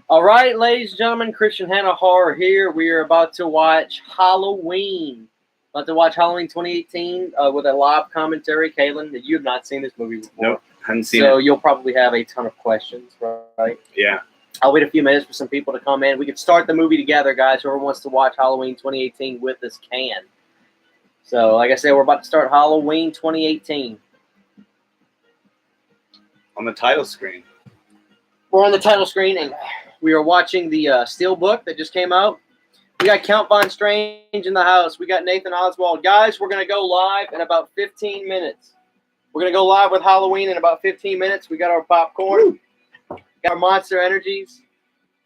All right, ladies and gentlemen, Christian Hannah Horror here. We are about to watch Halloween. About to watch Halloween 2018 with a live commentary. Kaylin, you have not seen this movie before. Nope, haven't seen it. So you'll probably have a ton of questions, right? Yeah. I'll wait a few minutes for some people to come in. We can start the movie together, guys. Whoever wants to watch Halloween 2018 with us can. So, like I said, we're about to start Halloween 2018. On the title screen. We're on the title screen, and we are watching the Steelbook that just came out. We got Count Von Strange in the house. We got Nathan Oswald. Guys, we're going to go live in about 15 minutes. We're going to go live with Halloween in about 15 minutes. We got our popcorn. Woo! Got our Monster Energies.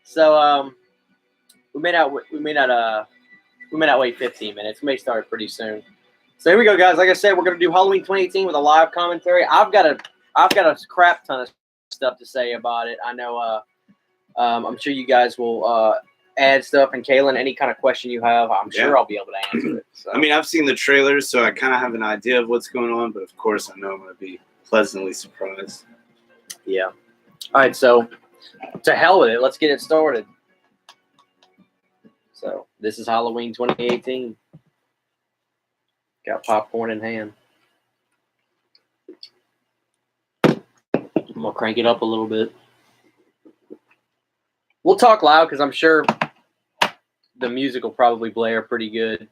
So we may not wait 15 minutes. We may start pretty soon. So here we go, guys. Like I said, we're going to do Halloween 2018 with a live commentary. I've got a crap ton of stuff to say about it. I know I'm sure you guys will add stuff, and Kaylin, any kind of question you have, I'm sure I'll be able to answer it. So. I mean, I've seen the trailers, so I kind of have an idea of what's going on, but of course I know I'm going to be pleasantly surprised. Yeah. All right, so to hell with it. Let's get it started. So this is Halloween 2018. Got popcorn in hand. I'm going to crank it up a little bit. We'll talk loud because I'm sure the music will probably blare pretty good.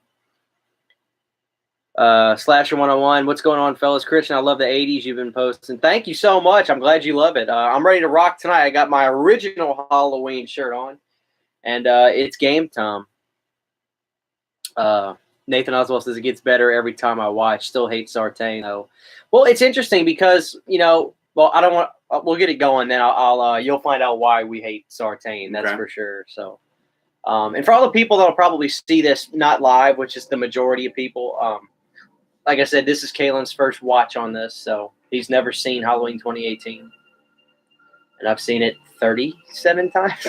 Slasher 101, what's going on, fellas? Christian, I love the 80s you've been posting. Thank you so much. I'm glad you love it. I'm ready to rock tonight. I got my original Halloween shirt on, and it's game time. Nathan Oswald says it gets better every time I watch. Still hate Sartain, though. Well, it's interesting because, well, I don't want. We'll get it going, then I'll you'll find out why we hate Sartain. That's for sure. So, and for all the people that'll probably see this not live, which is the majority of people, like I said, this is Kaylin's first watch on this, so he's never seen Halloween 2018, and I've seen it 37 times.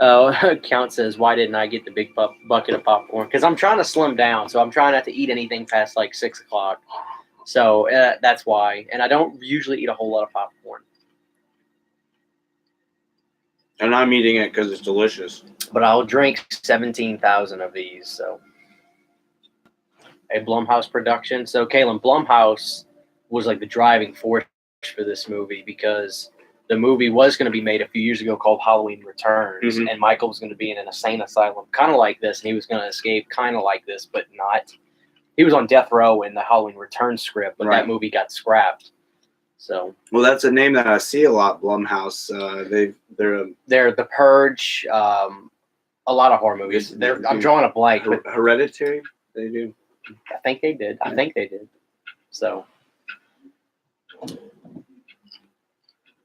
Oh, Count says, why didn't I get the big bucket of popcorn? Because I'm trying to slim down, so I'm trying not to eat anything past like 6 o'clock. So that's why. And I don't usually eat a whole lot of popcorn. And I'm eating it because it's delicious. But I'll drink 17,000 of these. So a Blumhouse production. So Kaylin, Blumhouse was like the driving force for this movie because the movie was going to be made a few years ago called Halloween Returns. And Michael was going to be in an insane asylum kind of like this. And he was going to escape kind of like this, but not. He was on death row in the Halloween Returns script, but that movie got scrapped. So, well, that's a name that I see a lot. Blumhouse. They're The Purge. A lot of horror movies. I'm drawing a blank. Hereditary. They do. I think they did. So,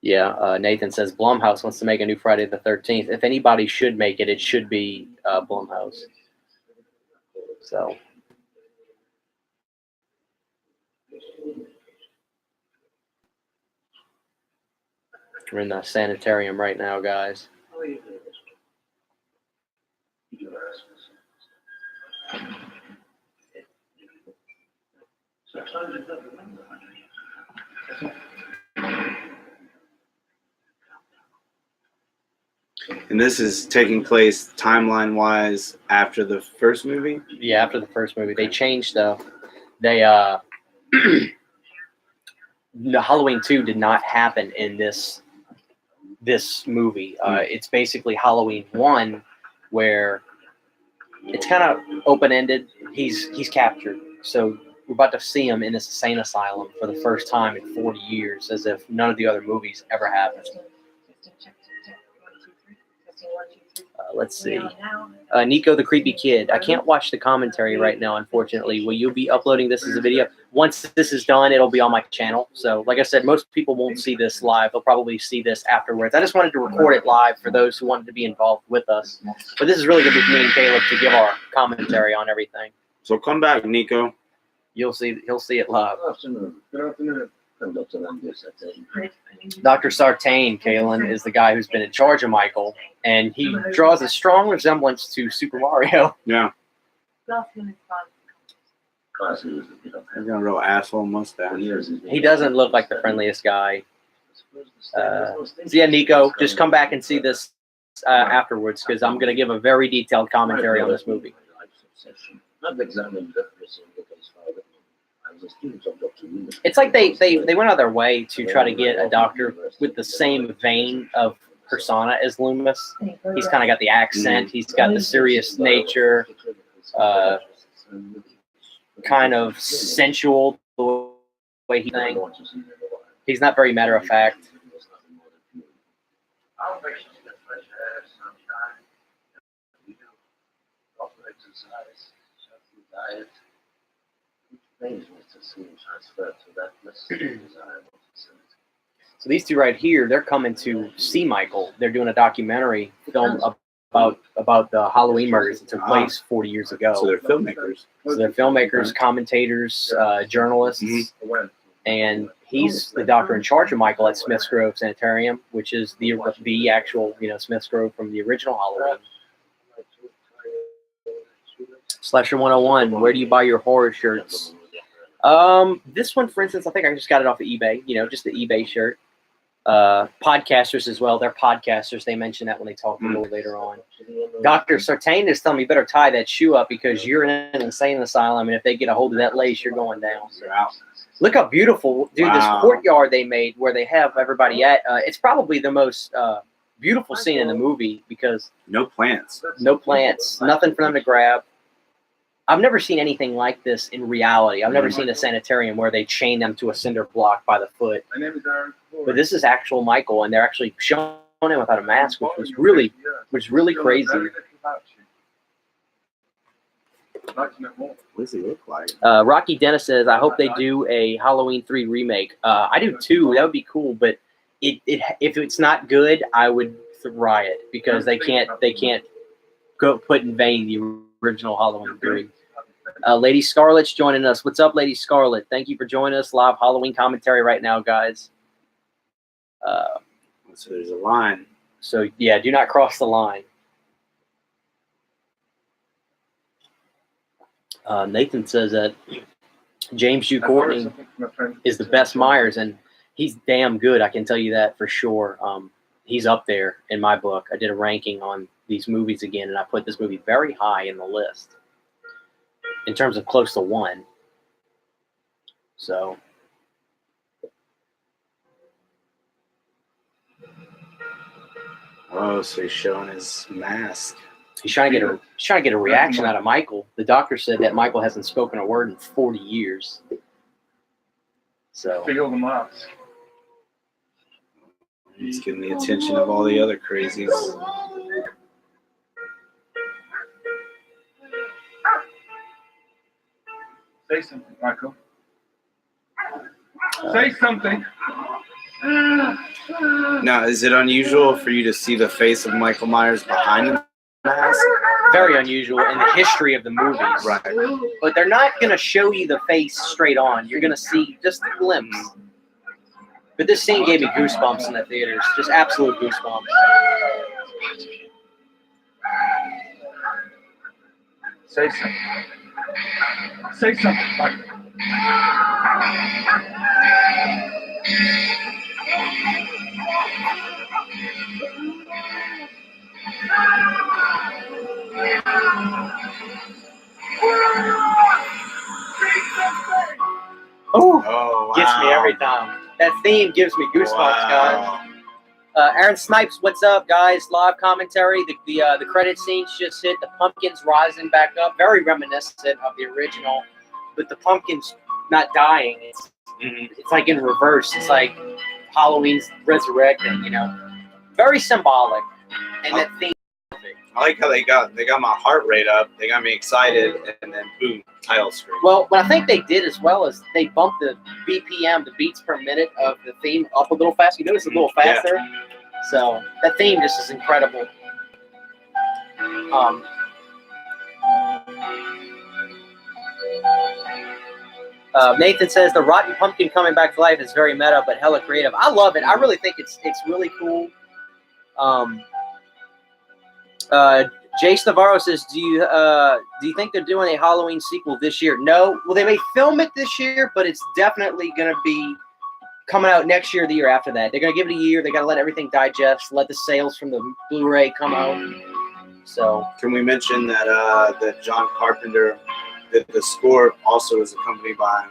yeah. Nathan says Blumhouse wants to make a new Friday the 13th. If anybody should make it, it should be Blumhouse. So. We're in the sanitarium right now, guys. And this is taking place timeline-wise after the first movie? Yeah, after the first movie. They changed stuff. They the Halloween 2 did not happen in this movie. It's basically Halloween 1, where it's kind of open-ended. He's captured, so we're about to see him in this insane asylum for the first time in 40 years, as if none of the other movies ever happened. Let's see. Nico the Creepy Kid. I can't watch the commentary right now, unfortunately. Will you be uploading this as a video? Once this is done, it'll be on my channel. So, like I said, most people won't see this live. They'll probably see this afterwards. I just wanted to record it live for those who wanted to be involved with us. But this is really going to be me and Caleb to give our commentary on everything. So come back, Nico. He'll see it live. Good afternoon. Good afternoon. Dr. Sartain, Kaylin, is the guy who's been in charge of Michael, and he draws a strong resemblance to Super Mario. Yeah. He's got a real asshole mustache. He doesn't look like the friendliest guy. So yeah, Nico, just come back and see this afterwards because I'm going to give a very detailed commentary on this movie. It's like they went out of their way to try to get a doctor with the same vein of persona as Loomis. He's kind of got the accent. He's got the serious nature, kind of sensual the way he thinks. He's not very matter of fact. So these two right here, they're coming to see Michael. They're doing a documentary film about the Halloween murders that took place 40 years ago. So they're filmmakers. So they're filmmakers, commentators, journalists, and he's the doctor in charge of Michael at Smith's Grove Sanitarium, which is the actual Smith's Grove from the original Halloween. Slasher 101. Where do you buy your horror shirts? This one, for instance, I think I just got it off of eBay. Just the eBay shirt. Podcasters as well. They're podcasters. They mention that when they talk a little later on. Dr. Sartain is telling me you better tie that shoe up because you're in an insane asylum, and if they get a hold of that lace, you're going down. Look how beautiful, dude, this courtyard they made where they have everybody at. It's probably the most beautiful scene in the movie because no plants, nothing for them to grab. I've never seen anything like this in reality. I've never seen a sanitarium where they chain them to a cinder block by the foot. But this is actual Michael, and they're actually showing him without a mask, which was really crazy. What does he look like? Rocky Dennis says, "I hope they do a Halloween 3 remake." I do too. That would be cool. But if it's not good, I would riot because they can't go put in vain the original Halloween 3. Lady Scarlet's joining us. What's up, Lady Scarlet? Thank you for joining us. Live Halloween commentary right now, guys. So there's a line. So, yeah, do not cross the line. Nathan says that James Hugh Courtney is the best Myers, and he's damn good. I can tell you that for sure. He's up there in my book. I did a ranking on these movies again, and I put this movie very high in the list in terms of close to 1. So, so he's showing his mask. He's trying to get a reaction out of Michael. The doctor said that Michael hasn't spoken a word in 40 years. So feel the mask. He's getting the attention of all the other crazies. Say something, Michael. Say something. Now, is it unusual for you to see the face of Michael Myers behind the mask? Very unusual in the history of the movies. Right. But they're not going to show you the face straight on. You're going to see just a glimpse. But this scene gave me goosebumps in the theaters. Just absolute goosebumps. Say something. Say something, Michael. Oh, gets me every time. That theme gives me goosebumps, guys. Aaron Snipes, what's up, guys? Live commentary. The credit scenes just hit. The pumpkins rising back up. Very reminiscent of the original, but the pumpkins not dying. It's like in reverse. It's like Halloween's resurrecting. Very symbolic. And that theme. I like how they got my heart rate up. They got me excited, and then boom, title screen. Well, what I think they did as well is they bumped the BPM, the beats per minute of the theme, up a little fast. You notice it's a little faster. Yeah. So that theme just is incredible. Nathan says the rotten pumpkin coming back to life is very meta, but hella creative. I love it. I really think it's really cool. Jace Navarro says, do you think they're doing a Halloween sequel this year? No. Well, they may film it this year, but it's definitely going to be coming out next year, or the year after that. They're gonna give it a year. They gotta let everything digest, let the sales from the Blu-ray come out. So Can we mention that that John Carpenter, that the score also is accompanied by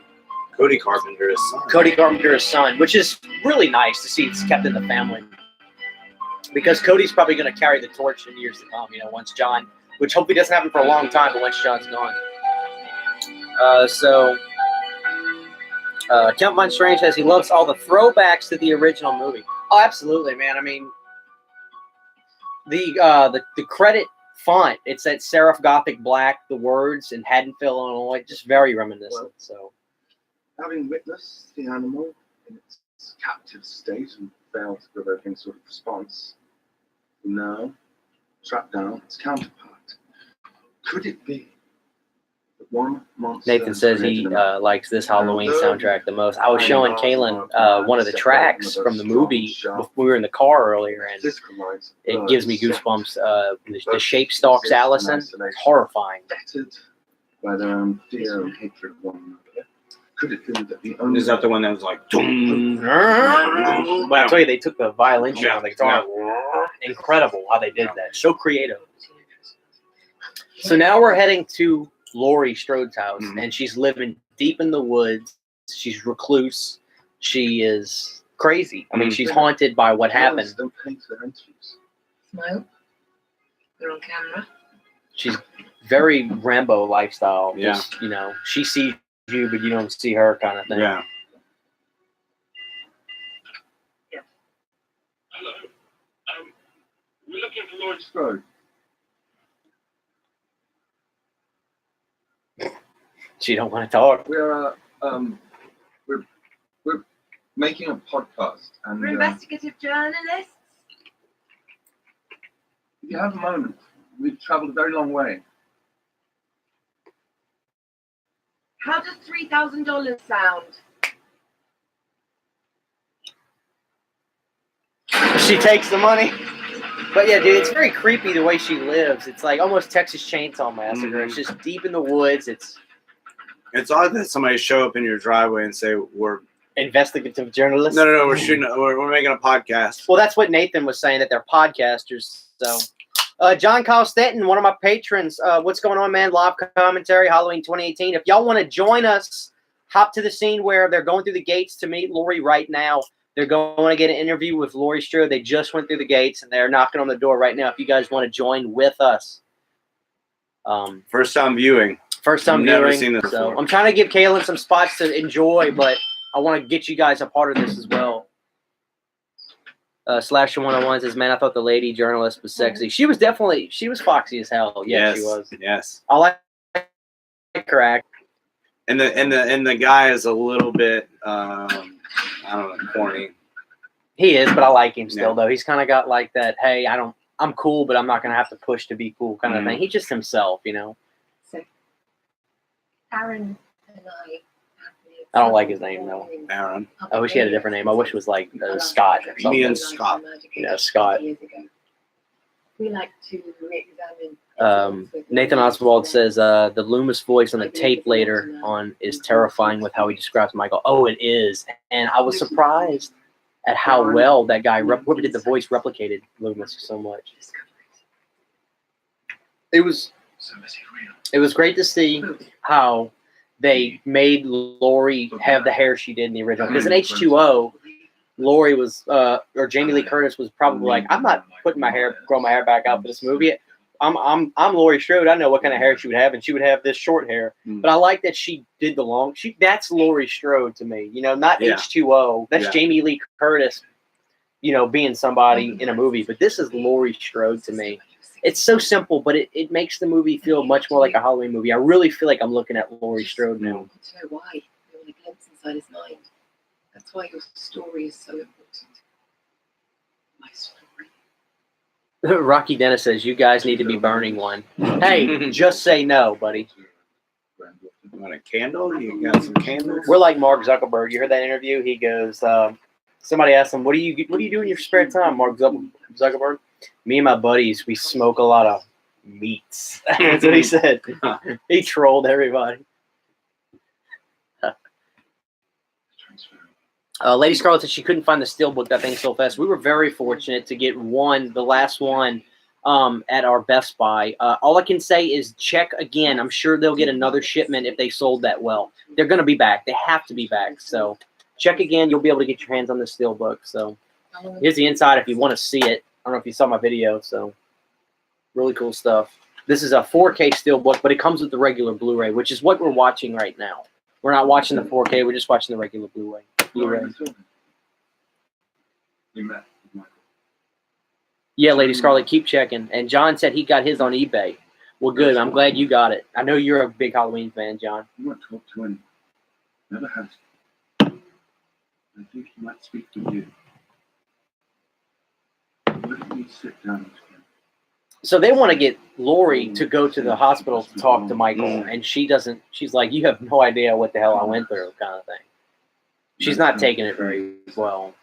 Cody Carpenter, his son. Cody Carpenter's son, which is really nice to see it's kept in the family. Because Cody's probably going to carry the torch in years to come, once John, which hopefully doesn't happen for a long time, but once John's gone. Count Von Strange says he loves all the throwbacks to the original movie. Oh, absolutely, man. I mean, the credit font, it's that serif Gothic black, the words in Haddonfield, Illinois, just very reminiscent. So, Having witnessed the animal in its captive state and failed to give any sort of response, now trapped down its counterpart. Could it be that one monster? Nathan says he likes this Halloween soundtrack the most. I was showing Kaylin one of the tracks from the movie before we were in the car earlier, and it gives me goosebumps. The shape stalks Allison. It's horrifying. Fettered by their own fear and hatred of one another. Could it be that the only Is that the one that was like? I tell you, they took the violin out of the guitar. Incredible how they did that. So creative. So now we're heading to Laurie Strode's house, and she's living deep in the woods. She's recluse. She is crazy. I mean, she's haunted by what happened. Smile. They're on camera. She's very Rambo lifestyle. Yeah. Just, she sees you, but you don't see her kind of thing. Yeah. Hello. We're looking for Laurie Strode. She don't want to talk. We're making a podcast, and We're investigative journalists. if you have a moment, we've travelled a very long way. How does $3,000 sound? She takes the money. But yeah, dude, it's very creepy the way she lives. It's like almost Texas Chainsaw Massacre. It's just deep in the woods. It's odd that somebody show up in your driveway and say we're investigative journalists. no, we're shooting, we're making a podcast. Well, that's what Nathan was saying, that they're podcasters. So, John Kyle Stanton, one of my patrons, what's going on, man? Live commentary, Halloween 2018. If y'all want to join us, hop to the scene where they're going through the gates to meet Laurie right now. They're going to get an interview with Laurie Strode. They just went through the gates, and they're knocking on the door right now if you guys want to join with us. First time viewing. First time Never viewing. seen this So before. I'm trying to give Kaylin some spots to enjoy, but I want to get you guys a part of this as well. Slasher 101 says, man, I thought the lady journalist was sexy. She was foxy as hell. Yeah, Yes. she was. Yes. I like her. And the guy is a little bit I don't know, corny. He is, but I like him still, Yeah. though. He's kind of got like that, hey, I'm cool, but I'm not going to have to push to be cool kind of thing. He's just himself, So, Aaron and I don't like his name, though. Aaron. I wish he had a different name. I wish it was like Scott or something. Me and Scott. Yeah, Scott. We like to re-examine. Nathan Oswald says the Loomis voice on the tape later on is terrifying with how he describes Michael. Oh, it is. And I was surprised at how well that guy, whoever did the voice, replicated Loomis so much. It was great to see how they made Laurie have the hair she did in the original. Because in H2O, Laurie was, or Jamie Lee Curtis was probably like, I'm not growing my hair back out for this movie. I'm Laurie Strode. I know what kind of hair she would have, and she would have this short hair. But I like that she did the long. That's Laurie Strode to me. Not H2O. That's Jamie Lee Curtis. Being somebody in a movie. But this is Laurie Strode to me. It's so simple, but it makes the movie feel much more like a Halloween movie. I really feel like I'm looking at Laurie Strode now. I want to know why. You want a glimpse inside his mind. That's why your story is so important. My story. Rocky Dennis says, you guys need to be burning one. Hey, just say no, buddy. You want a candle? You got some candles? We're like Mark Zuckerberg. You heard that interview? He goes, somebody asked him, what do you do in your spare time, Mark Zuckerberg? Me and my buddies, we smoke a lot of meats. That's what he said. He trolled everybody. Lady Scarlet said she couldn't find the steelbook that thing so fast. We were very fortunate to get the last one, at our Best Buy. All I can say is check again. I'm sure they'll get another shipment if they sold that well. They're going to be back. They have to be back. So check again. You'll be able to get your hands on this steelbook. So here's the inside if you want to see it. I don't know if you saw my video. So really cool stuff. This is a 4K steelbook, but it comes with the regular Blu-ray, which is what we're watching right now. We're not watching the 4K. We're just watching the regular Blu-ray. You met Michael. Yeah, Lady Scarlet, keep checking. And John said he got his on eBay. Well, good. I'm glad you got it. I know you're a big Halloween fan, John. You won't talk to him. Never has. I think he might speak to you. Why don't we sit down together? So they want to get Lori to go to the hospital to talk to Michael, and she doesn't. She's like, you have no idea what the hell I went through, kind of thing. She's not taking it very well.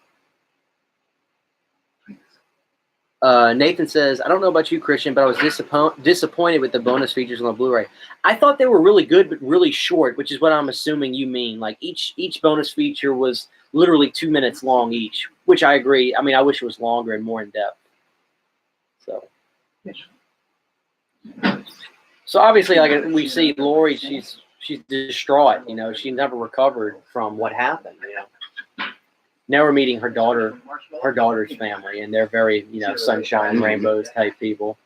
Nathan says, I don't know about you, Christian, but I was disappointed with the bonus features on the Blu-ray. I thought they were really good, but really short, which is what I'm assuming you mean. Like each bonus feature was literally 2 minutes long each, which I agree. I mean, I wish it was longer and more in depth. So obviously, like we see Lori, she's distraught. You know, she never recovered from what happened. You know, now we're meeting her daughter's family, and they're very, you know, sunshine and rainbows type people.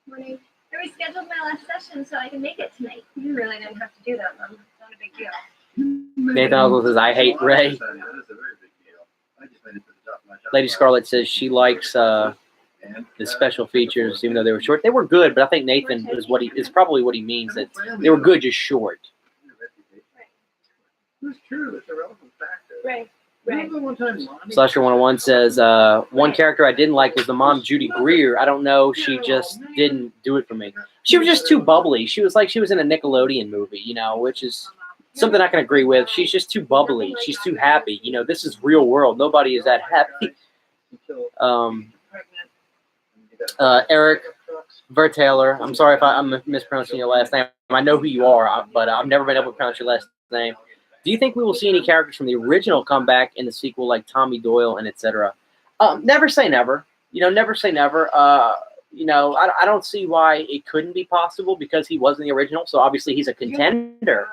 Morning. I rescheduled my last session so I can make it tonight. You really didn't have to do that, Mom. It's not a big deal. Nathan Oswald says, I hate Ray. Lady Scarlet says she likes the special features, even though they were short. They were good, but I think Nathan is probably what he means, that they were good, just short. It's true. It's a relevant factor. Right. Slasher 101 says, one character I didn't like was the mom, Judy Greer. I don't know, she just didn't do it for me. She was just too bubbly. She was like she was in a Nickelodeon movie, you know, which is something I can agree with. She's just too bubbly. She's too happy. You know, this is real world. Nobody is that happy. Eric Vertaylor, I'm sorry if I'm mispronouncing your last name. I know who you are, but I've never been able to pronounce your last name. Do you think we will see any characters from the original come back in the sequel, like Tommy Doyle and etc.? Never say never. You know, never say never. You know, I don't see why it couldn't be possible because he was in the original. So obviously he's a contender.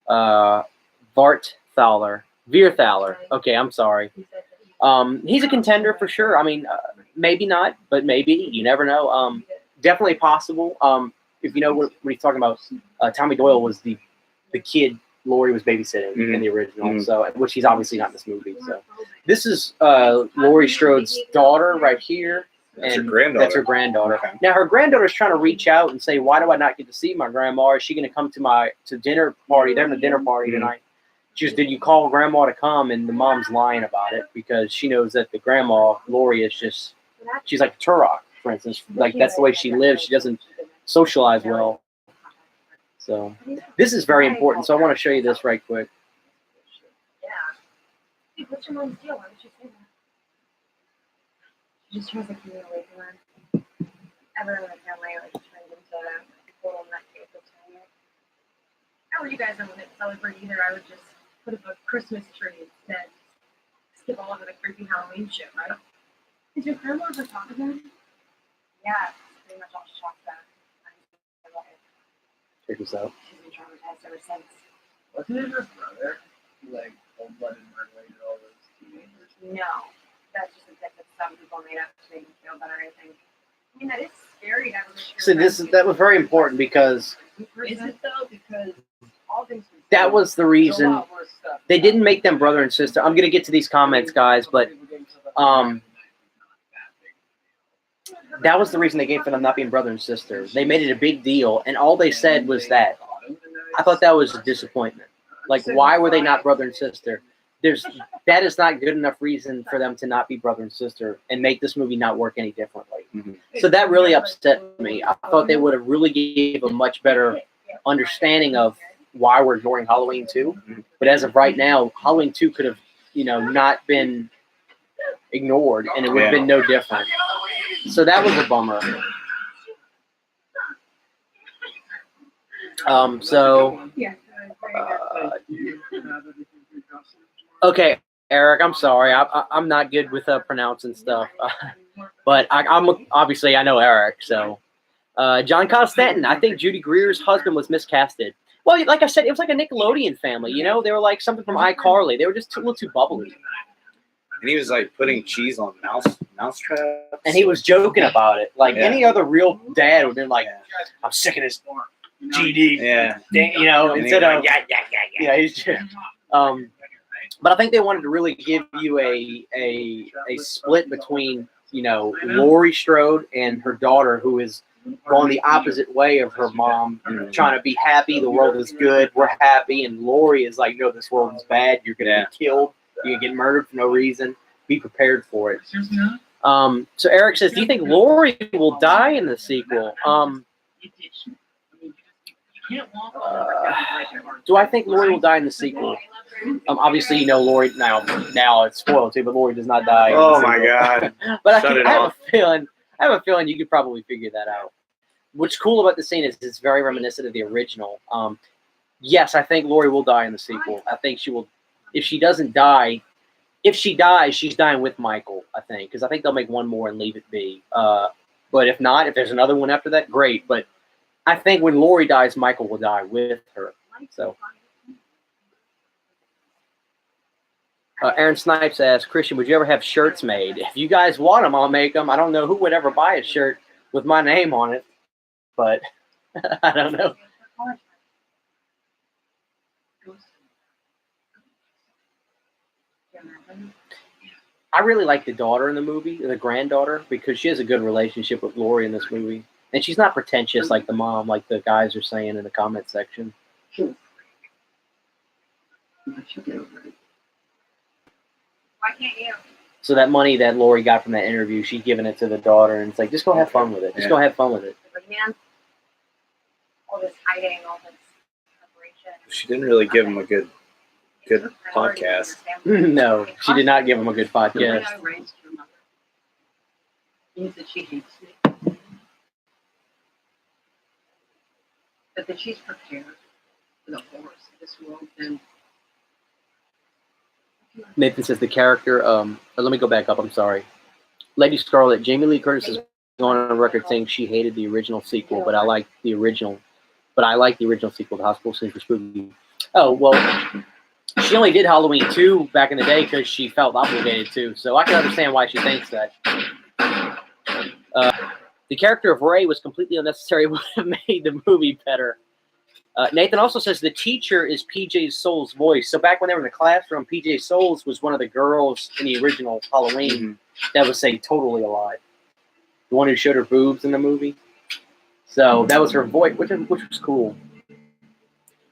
Veer Thaler. Okay, I'm sorry. He's a contender for sure. I mean, maybe not, but maybe. You never know. Definitely possible. If you know what he's talking about, Tommy Doyle was the kid Lori was babysitting in the original, so which he's obviously not in this movie. So this is Laurie Strode's daughter right here. That's her granddaughter. That's her granddaughter. Okay. Now her granddaughter's trying to reach out and say, "Why do I not get to see my grandma? Is she going to come to dinner party? They're having a dinner party tonight." She goes, "Did you call grandma to come?" And the mom's lying about it because she knows that the grandma Lori is just, she's like Turok, for instance. Like that's the way she lives. She doesn't socialize well. So this is very important. So I want to show you this right quick. Yeah. Hey, what's your mom's deal? Why did you say that? She just tries to keep me away from her. Everyone in the family like turned into a little nutcase of tenure. How would you guys wouldn't celebrate either? I would just put up a Christmas tree instead. Skip all over the creepy Halloween shit, right? Did your grandma ever talk about it? Yeah, pretty much all she talks about. Check this out. She's been traumatized ever since. Wasn't it her brother who, like, cold-blooded murdered all those teenagers? No, that's just a bit that some people made up to make me feel better, I think. I mean, that is scary to have a So that was very important because Is it though? Because all things considered, that was the there's a reason lot worse stuff. they didn't make them brother and sister. I'm gonna get to these comments, guys, but that was the reason they gave for them not being brother and sister. They made it a big deal, and all they said was that. I thought that was a disappointment. Like, why were they not brother and sister? That is not good enough reason for them to not be brother and sister and make this movie not work any differently. So that really upset me. I thought they would have really gave a much better understanding of why we're ignoring Halloween 2. But as of right now, Halloween 2 could have, you know, not been ignored, and it would have been no different. So that was a bummer. Okay, Eric, I'm sorry. I'm not good with pronouncing stuff. But I'm obviously I know Eric, so John Constantine. I think Judy Greer's husband was miscasted. Well, like I said, it was like a Nickelodeon family. You know, they were like something from iCarly. They were just a little too bubbly. And he was like putting cheese on mouse traps. And he was joking about it. Like Yeah. any other real dad would have been like, "I'm sick of this GD." Yeah. You know, And instead he- of yeah. He's just, but I think they wanted to really give you a split between, you know, Laurie Strode and her daughter, who is going the opposite way of her mom, trying to be happy. The world is good. We're happy. And Laurie is like, no, this world is bad. You're going to be killed. You're going to get murdered for no reason. Be prepared for it. So Eric says, do you think Laurie will die in the sequel? Do I think Laurie will die in the sequel? Obviously, you know Laurie now it's spoiled too, but Laurie does not die. in the Oh my sequel. God. But Shut it I have off. I have a feeling you could probably figure that out. What's cool about the scene is it's very reminiscent of the original. Yes, I think Laurie will die in the sequel. I think she will. If she doesn't die, if she dies, she's dying with Michael. I think because I think they'll make one more and leave it be. But if not, if there's another one after that, great. But I think when Laurie dies, Michael will die with her. So. Aaron Snipes asks, Christian, would you ever have shirts made? If you guys want them, I'll make them. I don't know who would ever buy a shirt with my name on it, but I don't know. I really like the daughter in the movie, the granddaughter, because she has a good relationship with Laurie in this movie. And she's not pretentious like the mom, like the guys are saying in the comment section. Why can't you? So that money that Laurie got from that interview, she's giving it to the daughter, and it's like, just go have fun with it. Just go have fun with it. But man, all this hiding, all this preparation. She didn't really give him a good podcast. No, she did not give him a good podcast. I raised your mother. Means that she hates me. But that she's prepared for the horrors of this world. And Nathan says the character. Let me go back up. I'm sorry. Lady Scarlet. Jamie Lee Curtis is going on record saying she hated the original sequel, but I like the original. But I like the original sequel, The Hospital Scene for Spooky. Oh well, she only did Halloween 2 back in the day because she felt obligated to. So I can understand why she thinks that. The character of Ray was completely unnecessary. Would have made the movie better. Nathan also says the teacher is PJ Souls' voice. So back when they were in the classroom, PJ Souls was one of the girls in the original Halloween that was, say, totally alive. The one who showed her boobs in the movie. So that was her voice, which was cool.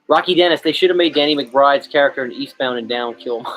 Rocky Dennis, they should have made Danny McBride's character in Eastbound and Down kill him.